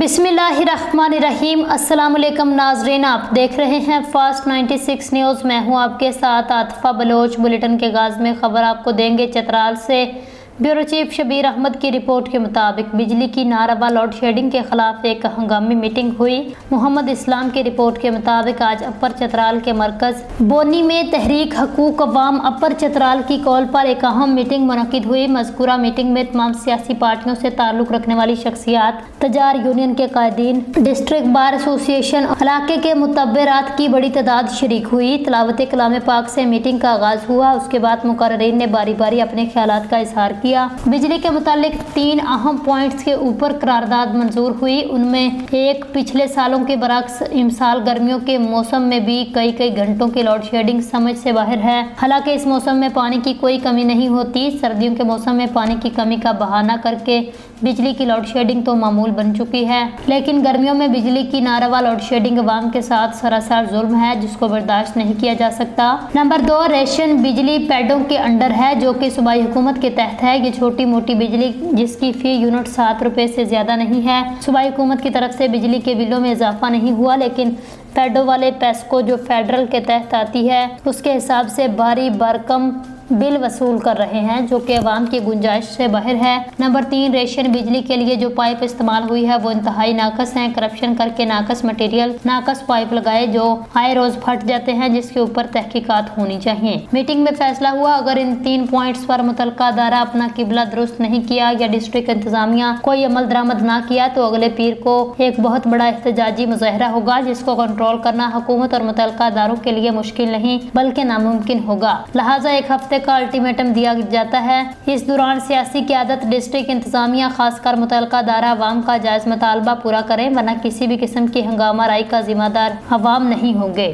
बिस्मिल्लाहिर्रहमानिर्रहीम। अस्सलाम वालेकुम नाजरीन, आप देख रहे हैं फास्ट 96 न्यूज़। मैं हूं आपके साथ आतिफा बलोच। बुलेटिन के आगाज़ में खबर आपको देंगे चतराल से। ब्यूरो चीफ शबीर अहमद की रिपोर्ट के मुताबिक बिजली की नारवा लोड शेडिंग के खिलाफ एक हंगामी मीटिंग हुई। मोहम्मद इस्लाम की रिपोर्ट के मुताबिक आज अपर चतराल के मरकज बोनी में तहरीक हकूक अवाम अपर चतराल की कॉल पर एक अहम मीटिंग मुनक्किद हुई। मज़कूरा मीटिंग में तमाम सियासी पार्टियों से ताल्लुक़ रखने वाली शख्सियात, तजार यूनियन के कायदीन, डिस्ट्रिक्ट बार एसोसिएशन, इलाके के मुतब्बरात की बड़ी तादाद शरीक हुई। तिलावत कलाम पाक से मीटिंग का आगाज़ हुआ। उसके बाद मुकर्ररीन ने बारी बारी अपने ख्यालात का इजहार किया। बिजली के मुतालिक 3 अहम पॉइंट्स के ऊपर करारदाद मंजूर हुई। उनमें एक, पिछले सालों के बरक्स इस साल गर्मियों के मौसम में भी कई घंटों की लोड शेडिंग समझ से बाहर है। हालांकि इस मौसम में पानी की कोई कमी नहीं होती। सर्दियों के मौसम में पानी की कमी का बहाना करके बिजली की लोड शेडिंग तो मामूल बन चुकी है, लेकिन गर्मियों में बिजली की नारवा लोड शेडिंग अवाम के साथ सरासर जुल्म है, जिसको बर्दाश्त नहीं किया जा सकता। नंबर 2, रेशन बिजली पैडों के अंडर है, जो कि सूबाई हुकूमत के तहत है। ये छोटी मोटी बिजली जिसकी फी यूनिट 7 रुपए से ज्यादा नहीं है। सूबाई हुकूमत की तरफ से बिजली के बिलों में इजाफा नहीं हुआ, लेकिन पैडों वाले पेस्को जो फेडरल के तहत आती है उसके हिसाब से भारी भरकम बिल वसूल कर रहे हैं, जो कि अवाम की गुंजाइश से बाहर है। नंबर 3, रेशन बिजली के लिए जो पाइप इस्तेमाल हुई है वो इंतहाई नाकस है। करप्शन करके नाकस मटेरियल, नाकस पाइप लगाए जो आए रोज फट जाते हैं, जिसके ऊपर तहकीकात होनी चाहिए। मीटिंग में फैसला हुआ, अगर इन 3 पॉइंट्स पर मुतलका अदारा अपना किबला दुरुस्त नहीं किया या डिस्ट्रिक्ट इंतजामिया कोई अमल दरामद ना किया तो अगले पीर को एक बहुत बड़ा एहतजाजी मुजाहरा होगा, जिसको कंट्रोल करना हुकूमत और मुतलका अदारों के लिए मुश्किल नहीं बल्कि नामुमकिन होगा। लिहाजा एक हफ्ते का अल्टीमेटम दिया जाता है। इस दौरान सियासी क़यादत, डिस्ट्रिक्ट इंतजामिया, खासकर मुतलका अदारा अवाम का जायज़ मुतालबा पूरा करें, वरना किसी भी किस्म की हंगामा राई का जिम्मेदार अवाम नहीं होंगे।